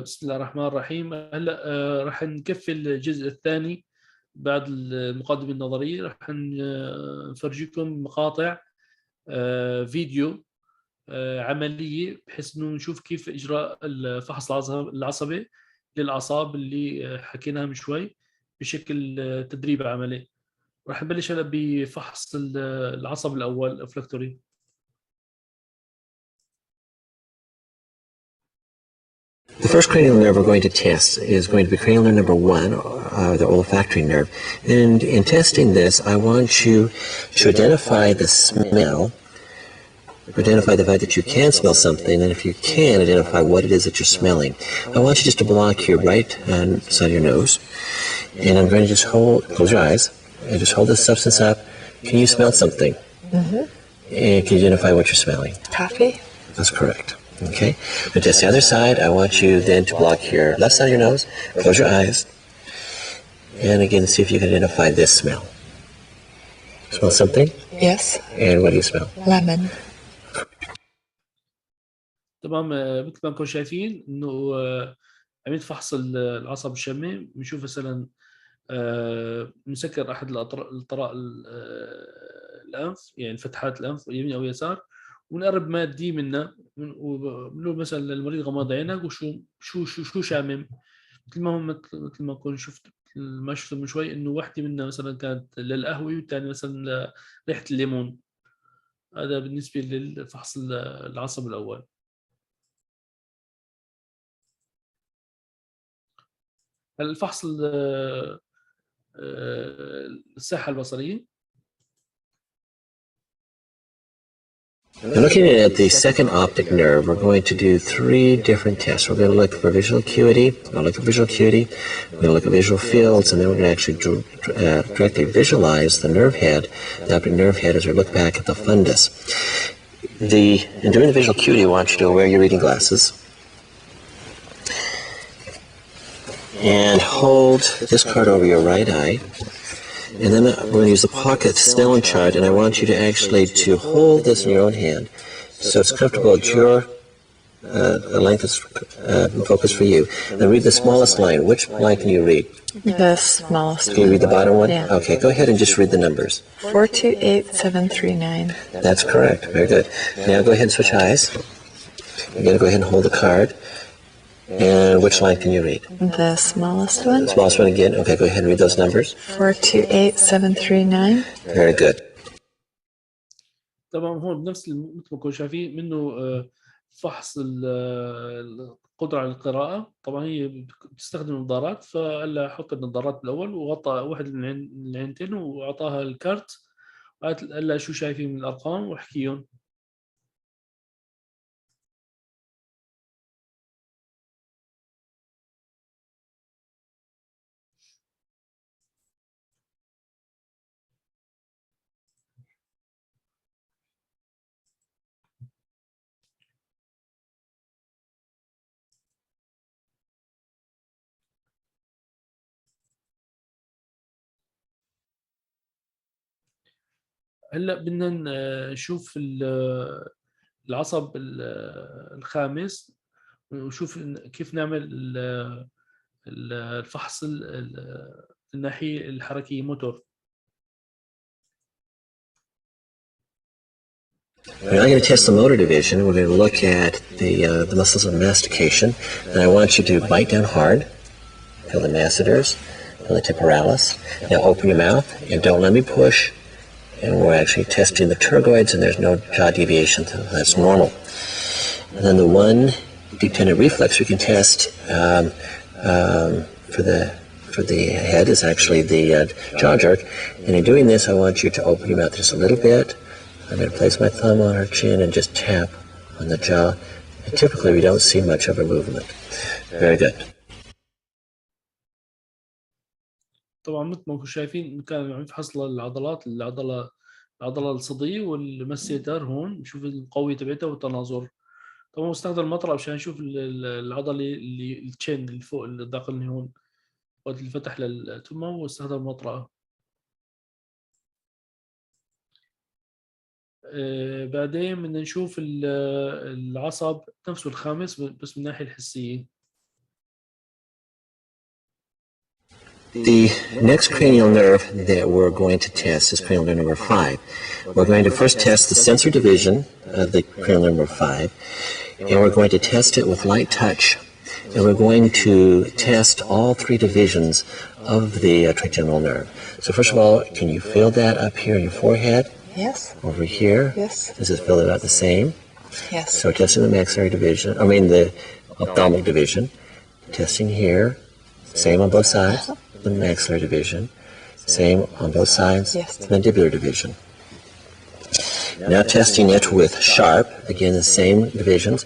بسم الله الرحمن الرحيم. هلا راح نكفي الجزء الثاني بعد المقدمة النظرية. راح نفرجيكم مقاطع فيديو عملية، بحيث انه نشوف كيف اجراء الفحص العصبي للاعصاب اللي حكيناها من شوي بشكل تدريب عملي. راح نبلش هلا بفحص العصب الاول الفلكتوري. The first cranial nerve we're going to test is going to be cranial nerve number 1, the olfactory nerve. And in testing this, I want you to identify the smell, identify the fact that you can smell something, and if you can, identify what it is that you're smelling. I want you just to block your right side of your nose, and I'm going to just close your eyes, and just hold this substance up. Can you smell something? Mm-hmm. And can you identify what you're smelling? Coffee. That's correct. Okay. And just the other side, I want you then to block your left side of your nose, close your eyes, and again see if you can identify this smell. Smell something? Yes. And what do you smell? Lemon. تمام. مثل ما انكم شايفين انه عملية فحص العصب الشمي. بنشوف مثلا نسكر احد الطراء الانف، يعني فتحات الانف يمين او يسار، ونقرب مادي منه وبنقول مثلا للمريض غمض عينك وشو شو شو شو شامم. مثل ما كنت شفت، ما شفت من شوي، انه واحدة منها مثلا كانت للقهوة والثانية مثلا لريحة الليمون. هذا بالنسبة للفحص العصب الأول. الفحص الساحة البصرية. And looking at the second optic nerve, we're going to do 3 different tests. We're going to look for visual acuity, we're going to look at visual acuity, we're going to look at visual fields, and then we're going to actually directly visualize the nerve head, the optic nerve head, as we look back at the fundus. In doing the visual acuity, I want you to wear your reading glasses and hold this card over your right eye. And then we're going to use the pocket Snellen chart, and I want you to actually to hold this in your own hand so it's comfortable at your length of focus for you. Then read the smallest line. Which line can you read? The smallest Can you read the bottom one? Yeah. Okay, go ahead and just read the numbers. 428739. That's correct. Very good. Now go ahead and switch eyes. You're going to go ahead and hold the card. And which line can you read? The smallest one. Smallest one again. Okay, go ahead and read those numbers. 428739. Very good. طبعا هون بنفس مثل ما كنتم شايفين منه فحص القدرة على القراءة. طبعا هي بتستخدم نظارات، فقال حط النظارات بالأول وغطى واحد من العينتين وأعطاها الكارت، قال لها شو شايفين من الأرقام واحكيهم. هلا بدنا نشوف العصب الخامس، ونشوف كيف نعمل الفحص الناحية الحركية موتور. We're now going to test the motor division. We're going to look at the muscles of mastication. And I want you to bite down hard. Feel the masseters, feel the temporalis. Now open your mouth and don't let me push. And we're actually testing the pterygoids, and there's no jaw deviation. So that's normal. And then the one dependent reflex we can test for the head is actually the jaw jerk. And in doing this, I want you to open your mouth just a little bit. I'm going to place my thumb on her chin and just tap on the jaw. And typically, we don't see much of a movement. Very good. طبعا مثل ما انتم شايفين كان عم يفحص العضلات، العضله الصدية والمسيتر. هون نشوف القوية تبعتها والتناظر. طبعا استخدم المطرقة عشان نشوف العضلة اللي التشين اللي فوق الذقن اللي هون، وقت اللي فتح للتمة واستخدم المطرقة. بعدين بدنا نشوف العصب نفسه الخامس بس من الناحية الحسية. The next cranial nerve that we're going to test is cranial nerve number 5. We're going to first test the sensory division of the cranial nerve number 5, and we're going to test it with light touch. And we're going to test all 3 divisions of the trigeminal nerve. So first of all, can you feel that up here in your forehead? Yes. Over here? Yes. Does it feel about the same? Yes. So testing the maxillary division, the ophthalmic division. Testing here, same on both sides, the maxillary division. Same on both sides, Yes. the mandibular division. Now testing it with sharp, again the same divisions.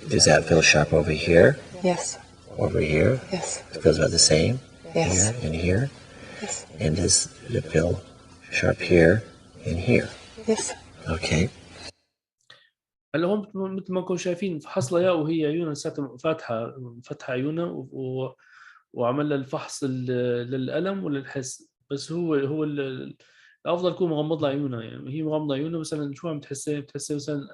Does that feel sharp over here? Yes. Over here? Yes. It feels about the same? Yes. Here and here? Yes. And does it feel sharp here and here? Yes. Okay. هلا هون مثل ما نكون شايفين فحص لها وهي عيونها لساتها فاتحه عيونها وعمل لها الفحص للألم وللحس، بس هو الافضل يكون مغمض لها عيونها. يعني هي مغمضه عيونها مثلا شو عم تحسي مثلا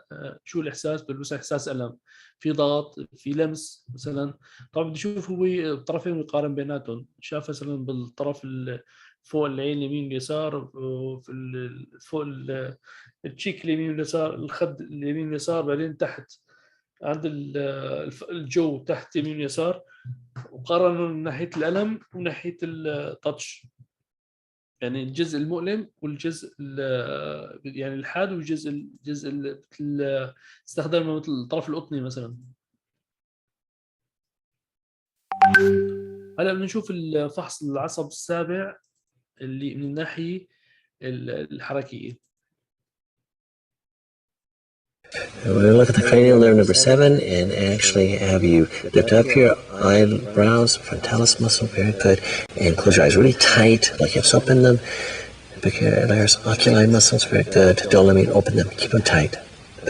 شو الاحساس؟ بس احساس الم، في ضغط، في لمس مثلا. طبعا بدي اشوف هو الطرفين ويقارن بيناتهم. شاف مثلا بالطرف فوق العين اليمين واليسار، فوق التشيك اليمين واليسار، الخد اليمين واليسار، بعدين تحت عند الجو تحت يمين ويسار، وقارنوا من ناحيه الالم وناحيه التاتش، يعني الجزء المؤلم والجزء يعني الحاد والجزء استخدم مثل الطرف القطني مثلا. هلا بدنا نشوف الفحص العصب السابع اللي من الناحيه الحركيه. We're going to look at the cranial nerve number 7 and actually have you lift up your eyebrows, frontalis muscle, very good, and close your eyes really tight, like you have soap in them. Big layers, oculi muscles, very good. Don't let me open them, keep them tight.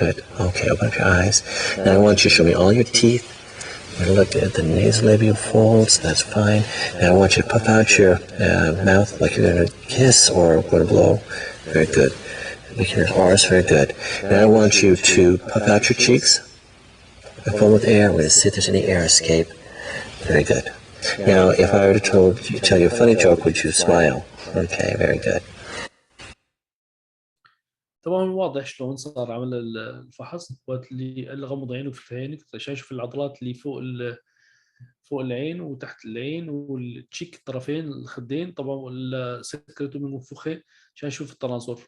Good. Okay, open up your eyes. Now I want you to show me all your teeth. We're going to look at the nasolabial folds, that's fine. Now I want you to puff out your mouth like you're going to kiss or going to blow. Very good. Making your R's, very good. Now I want you to puff out your cheeks. Fill with air. We're going to see if there's any air escape. Very good. Now, if I were to tell you a funny joke, would you smile? Okay, very good. طبعا واضح شلون صار عمل الفحص. وقت اللي غمض عينه في عينك شايف العضلات اللي فوق العين وتحت العين والتشيك الطرفين الخدين، طبعا سكرته من المنفوخه عشان نشوف التناظر.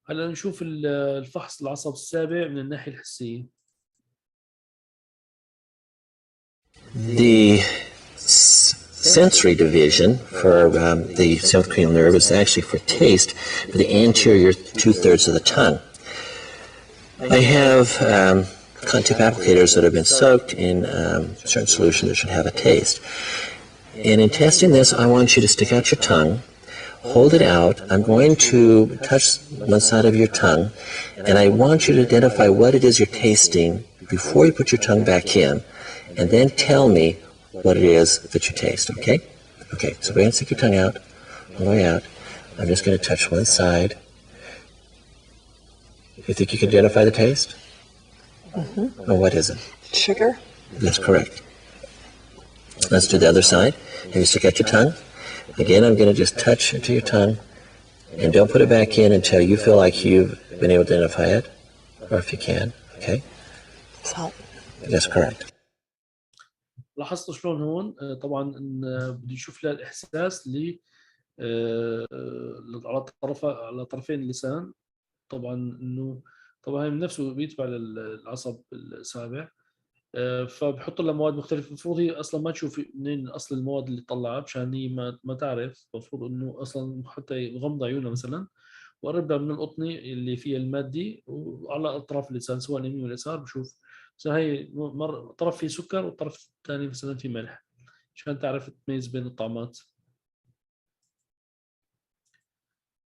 هلا نشوف الفحص العصب السابع من الناحيه الحسيه. The sensory division for the seventh cranial nerve is actually for taste, for the anterior 2/3 of the tongue. I have tip applicators that have been soaked in certain solution that should have a taste. And in testing this, I want you to stick out your tongue, hold it out. I'm going to touch one side of your tongue, and I want you to identify what it is you're tasting before you put your tongue back in, and then tell me what it is that you taste, okay? Okay, so go ahead and stick your tongue out, all the way out. I'm just going to touch one side. You think you can identify the taste? Mm-hmm. Or what is it? Sugar. That's correct. Let's do the other side. And you stick out your tongue. Again, I'm going to just touch into your tongue, and don't put it back in until you feel like you've been able to identify it, or if you can, okay? Salt. That's correct. لاحظتوا شلون هون طبعا بدي يشوف لها الاحساس على طرفين اللسان. طبعا انه طبعا نفسه بيتبع للعصب السابع، فبحط لها مواد مختلفه. المفروض هي اصلا ما تشوف منين اصل المواد اللي طلعها مشان هي ما تعرف. المفروض انه اصلا حتى غمض عيونها مثلا وقرب لها من القطني اللي فيها المادي وعلى اطراف اللسان سواء اليمين واليسار، بشوف مثلا هي طرف فيه سكر والطرف الثاني مثلا فيه ملح عشان تعرف تميز بين الطعمات.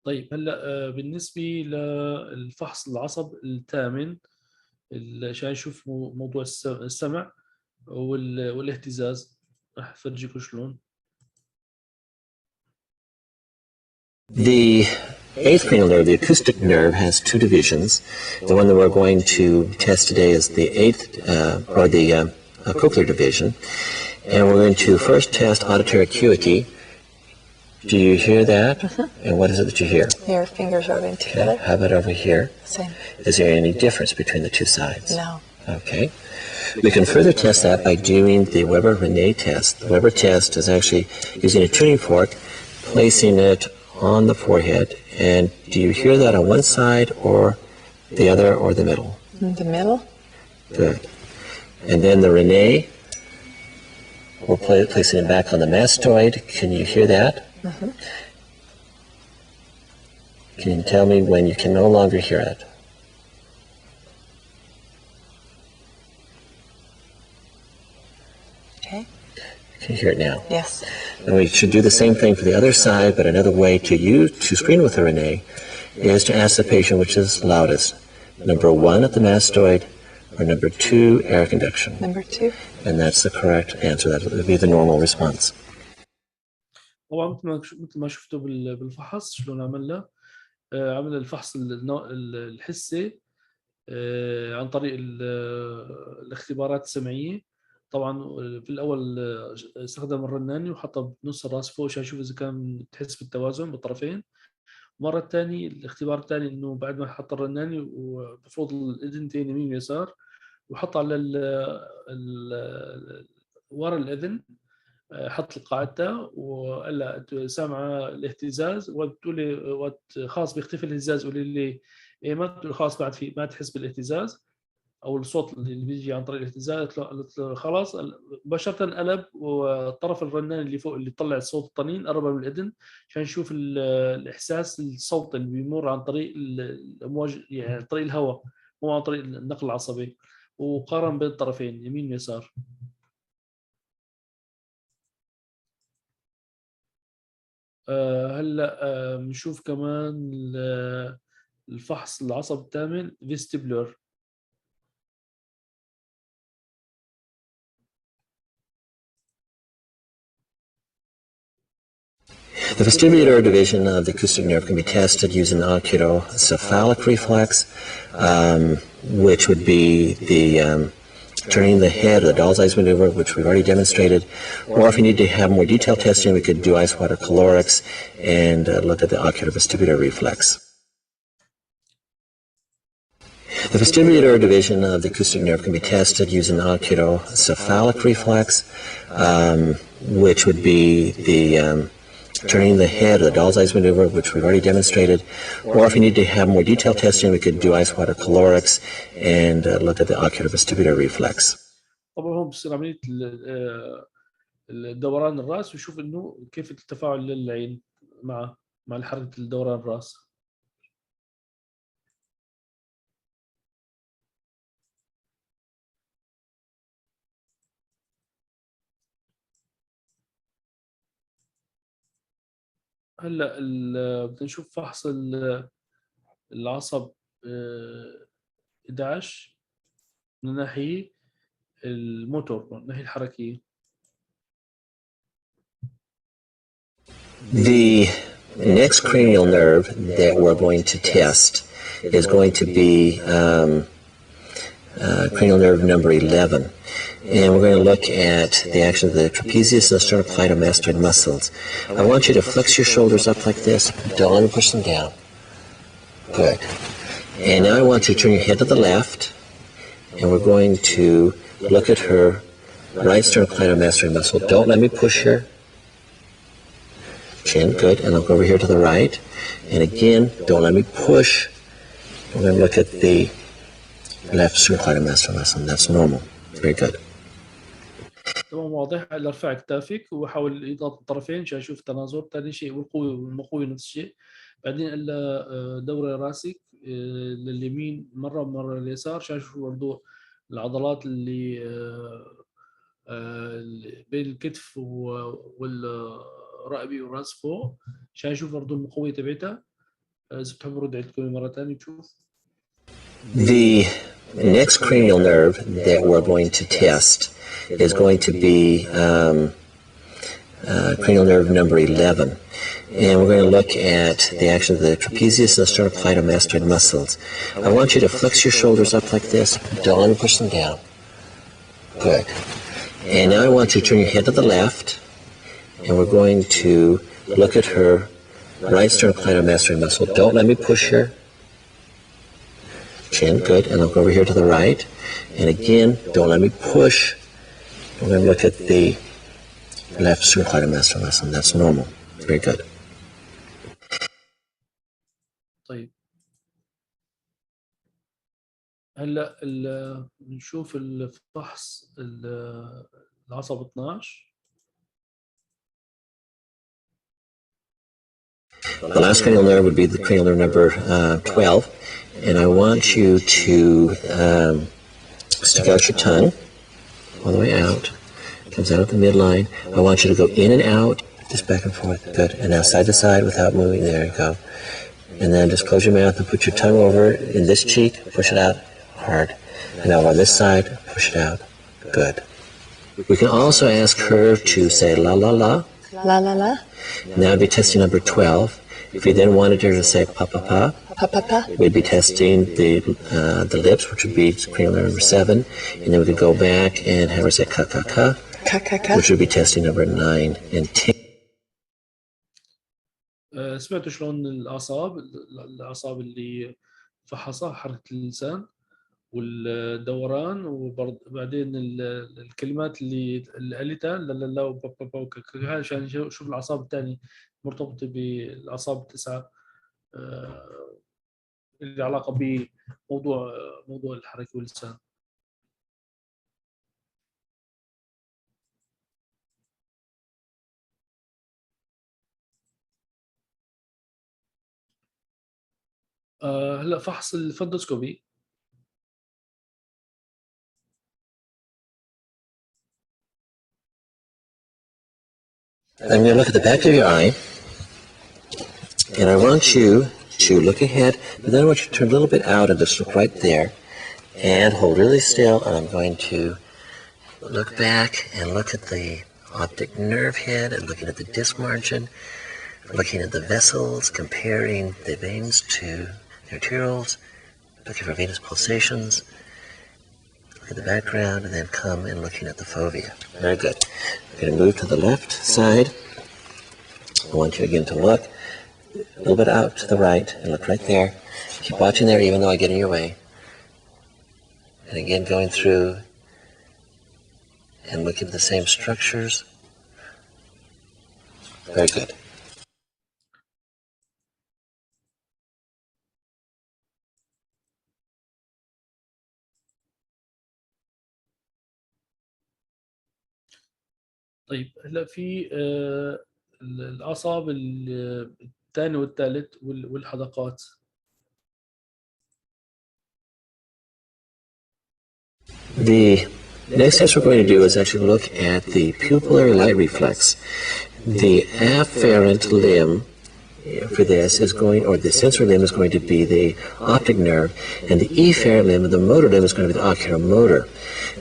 طيب هلا بالنسبه للفحص العصب الثامن عشان نشوف موضوع السمع والاهتزاز، راح افرجيكم شلون. The eighth cranial nerve, the acoustic nerve, has 2 divisions. The one that we're going to test today is the eighth, or the cochlear division. And we're going to first test auditory acuity. Do you hear that? And what is it that you hear? Your fingers rubbing together. Okay. How about over here? Same. Is there any difference between the two sides? No. Okay. We can further test that by doing the Weber-Renée test. The Weber test is actually using a tuning fork, placing it on the forehead. And do you hear that on one side or the other or the middle? In the middle. Good. And then the Renée, we're placing it back on the mastoid. Can you hear that? Mm-hmm. Can you tell me when you can no longer hear it? Okay. Can you hear it now? Yes. And we should do the same thing for the other side, but another way to screen with the Renée is to ask the patient which is loudest. Number 1 at the mastoid or number 2 air conduction. Number 2. And that's the correct answer. That would be the normal response. طبعا مثل ما شفتوا بالفحص شلون عملنا الفحص الحسي عن طريق الاختبارات السمعية. طبعا في الأول استخدم الرناني وحطه بنص الراس فوق عشان يشوف إذا كان تحس بالتوازن بالطرفين. مرة الثانية الاختبار الثاني إنه بعد ما حط الرناني وبفرض الإذنتين يمين ويسار وحط على ورا الإذن، حط قاعدته وقال له أنت سامعة الاهتزاز وتقولي وقت خاص بيختفي الاهتزاز قولي لي إيمت، تقول خلاص بعد في ما تحس بالاهتزاز أو الصوت اللي بيجي عن طريق الاهتزاز. قلت له خلاص. مباشرة قلب والطرف الرنان اللي فوق اللي طلع صوت الطنين قرب من الإذن عشان نشوف الإحساس الصوت اللي بيمر عن طريق الأمواج، يعني عن طريق الهواء مو عن طريق النقل العصبي، وقارن بين الطرفين يمين ويسار. هلا بنشوف كمان الفحص العصب الثامن vestibular. The vestibular division of the acoustic nerve can be tested using the oculocephalic reflex, which would be the turning the head, the doll's eyes maneuver, which we've already demonstrated. Or if you need to have more detailed testing, we could do ice water calorics and look at the oculovestibular reflex. The vestibular division of the acoustic nerve can be tested using the oculocephalic reflex, which would be the turning the head, the doll's eyes maneuver, which we've already demonstrated. Or if you need to have more detailed testing, we could do ice water calorics and look at the oculovestibular reflex. طبعا هو بصير عملية الدوران الراس ويشوف إنه كيف التفاعل للعين مع حركة الدوران الراس. هلا بدنا نشوف فحص العصب 11 من الناحية الموتور، من الناحية الحركية. The next cranial nerve that we're going to test is going to be cranial nerve number 11. And we're going to look at the action of the trapezius and the sternocleidomastoid muscles. I want you to flex your shoulders up like this. Don't let me push them down. Good. And now I want you to turn your head to the left, and we're going to look at her right sternocleidomastoid muscle. Don't let me push her. Chin, good. And look over here to the right. And again, don't let me push. We're going to look at the left sternocleidomastoid muscle. That's normal. Very good. تمام واضح. قال ارفع كتافك وحاول يضغط الطرفين عشان يشوف التناسق. ثاني شيء والقوة والمقوي نفس الشيء. بعدين قال له دوري راسك لليمين مرة لليسار عشان يشوف برضو العضلات اللي بين الكتف والرقبة والراس فوق عشان يشوف برضو المقوية تبعتها. إذا بتحب رد عندكم مرة ثانية تشوف. The next cranial nerve that we're going to test is going to be cranial nerve number 11. And we're going to look at the action of the trapezius and the sternocleidomastoid muscles. I want you to flex your shoulders up like this. Don't let me push them down. Good. And now I want you to turn your head to the left, and we're going to look at her right sternocleidomastoid muscle. Don't let me push her. Chin, good. And look over here to the right. And again, don't let me push. We're going to look at the left sternocleidomastoid muscle. That's normal. Very good. طيب هلا نشوف الفحص العصب 12. The last cranial nerve would be the cranial nerve number 12. And I want you to stick out your tongue all the way out. It comes out at the midline. I want you to go in and out, just back and forth. Good. And now side to side without moving. There you go. And then just close your mouth and put your tongue over in this cheek. Push it out hard. And now on this side, push it out. Good. We can also ask her to say la la la. La la la. And that would be testing number 12. If we then wanted her to say pa pa pa, Pa pa pa. we'd be testing the lips, which would be cranial nerve number 7. And then we could go back and have her say ka ka ka, Ka ka ka. which would be testing number 9 and 10. سمعتوا شلون الأعصاب اللي فحصها حركة اللسان والدوران، وبعدين الكلمات اللي قالتها لا لا لا وبابا وكاكا، عشان نشوف الأعصاب الثانية مرتبطة بالأعصاب 9 اللي علاقة بموضوع الحركة واللسان. هلا فحص الفندوسكوبي. I'm going to look at the back of your eye, and I want you to look ahead, but then I want you to turn a little bit out and just look right there, and hold really still, and I'm going to look back and look at the optic nerve head, and looking at the disc margin, looking at the vessels, comparing the veins to the arterioles, looking for venous pulsations, look at the background, and then come and looking at the fovea. Very good. We're going to move to the left side. I want you again to look a little bit out to the right and look right there. Keep watching there even though I get in your way. And again going through and looking at the same structures. Very good. طيب هلا في الأعصاب الثاني والثالث والحلقات. The next test we're going to do is actually look at the pupillary light reflex. The afferent limb for this is going, or the sensory limb is going to be the optic nerve, and the efferent limb, the motor limb, is going to be the oculomotor.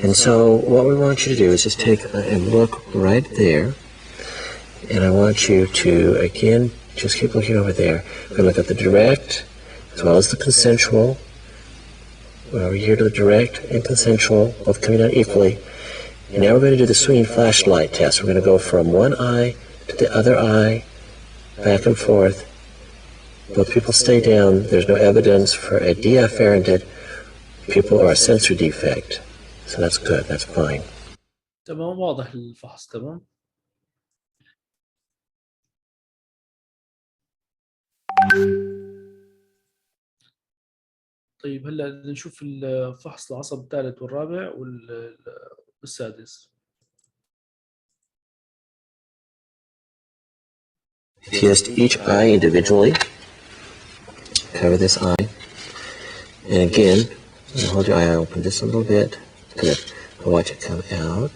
And so what we want you to do is just take and look right there, and I want you to, again, just keep looking over there. We're going to look at the direct as well as the consensual. We're over here to the direct and consensual, both coming out equally. And now we're going to do the swinging flashlight test. We're going to go from one eye to the other eye, back and forth. Both pupils stay down. There's no evidence for a deafferented pupil or a sensory defect. So that's good, that's fine. تمام، واضح الفحص. تمام. طيب هلا نشوف فحص العصب الثالث والرابع والسادس. Test each eye individually. Cover this eye. And again, hold your eye open just a little bit. Good. Watch it come out.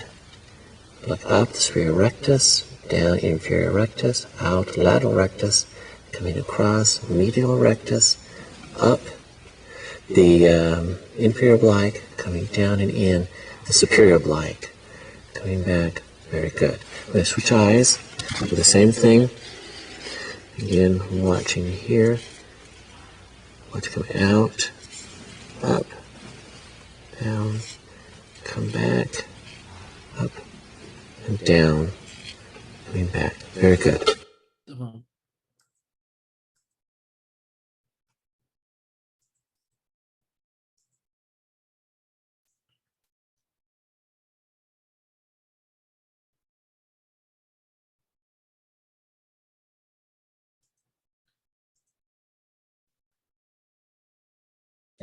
Look up, the superior rectus, down inferior rectus, out lateral rectus, coming across medial rectus, up the inferior oblique, coming down and in the superior oblique, coming back. Very good. We're going to switch eyes, do the same thing. Again, watching here. Watch it come out, up, down, come back, down, coming back. Very good. تمام.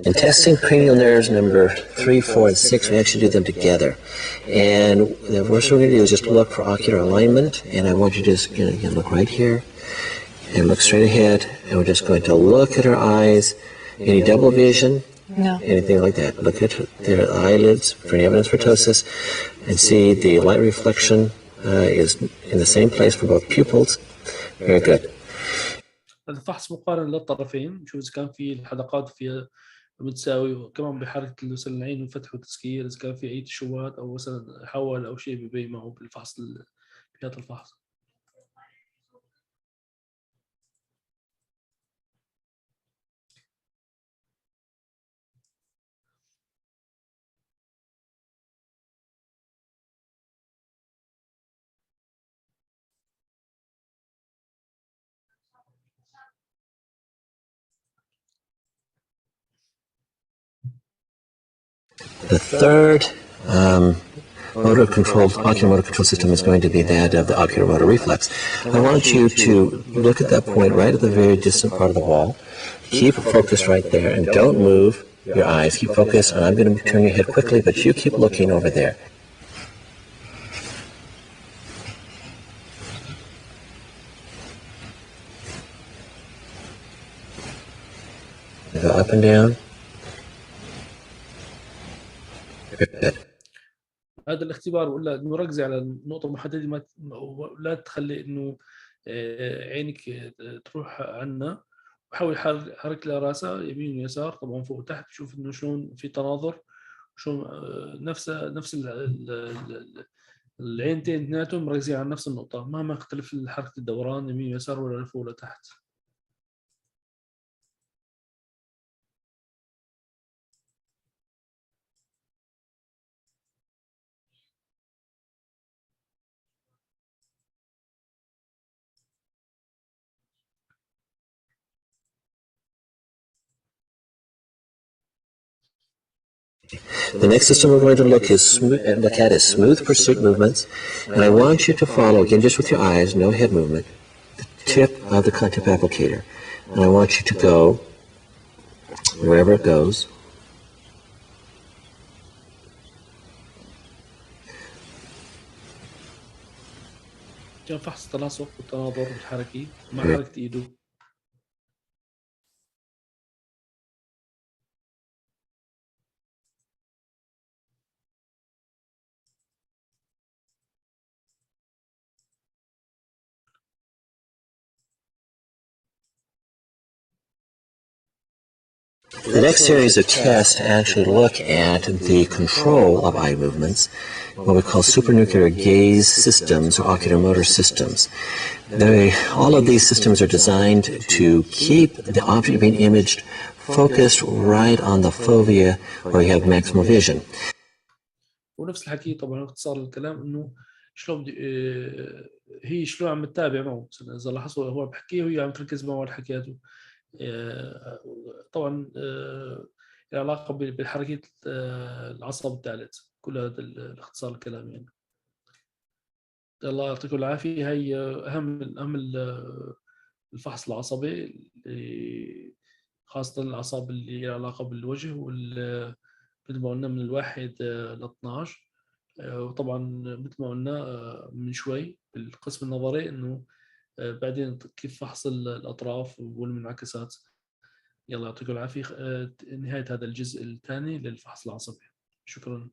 In testing cranial nerves number 3, 4, and 6, we actually do them together. And the first thing we're going to do is just look for ocular alignment. And I want you to just look right here and look straight ahead. And we're just going to look at her eyes. Any double vision? No. Anything like that. Look at their eyelids for any evidence for ptosis and see the light reflection is in the same place for both pupils. Very good. هذا فحص مقارن للطرفين، نشوف إذا كان في الحلقات فيها متساوي، وكمان بحركة مثلا العين والفتح والتسكير إذا كان في أي تشوهات أو مثلا حول أو شيء بيبين معه بالفحص في هذا الفحص. The third motor control, ocular motor control system is going to be that of the ocular motor reflex. I want you to look at that point right at the very distant part of the wall. Keep focused right there and don't move your eyes. Keep focused, and I'm going to turn your head quickly, but you keep looking over there. Go up and down. Good. هذا الاختبار ولا انه ركزي على نقطه محدده، ما لا تخلي انه عينك تروح عنا، وحاول حرك لها راسها يمين ويسار طبعا فوق وتحت، تشوف انه شلون في تناظر، شلون نفس العينتين اثنيناتهم مركزين على نفس النقطه، مهما اختلف حركه الدوران يمين ويسار ولا لفوق ولا تحت. The next system we're going to look at is smooth pursuit movements, and I want you to follow, again just with your eyes, no head movement, the tip of the contact applicator. And I want you to go wherever it goes. كان فحص التناسق والتناظر الحركي مع حركة ايده. The next series of tests actually look at the control of eye movements, what we call supranuclear gaze systems or ocular motor systems. All of these systems are designed to keep the object being imaged focused right on the fovea where you have maximal vision. ونفس الحكي طبعا اختصار الكلام انه شلون هي شلون عم تتابع معه، اذا لاحظوا هو بحكي وهي عم تركز معه على حكياته. طبعا العلاقه بالحركه العصب الثالث، كل هذا الاختصار الكلام يعني. الله يعطيكم العافيه. هي اهم الفحص العصبي، خاصه الاعصاب اللي لها علاقه بالوجه مثل ما قلنا من 1 ل 12. وطبعا مثل ما قلنا من شوي بالقسم النظري انه بعدين كيف فحص الاطراف والمنعكسات. يلا يعطيكم العافيه. نهايه هذا الجزء الثاني للفحص العصبي. شكرا.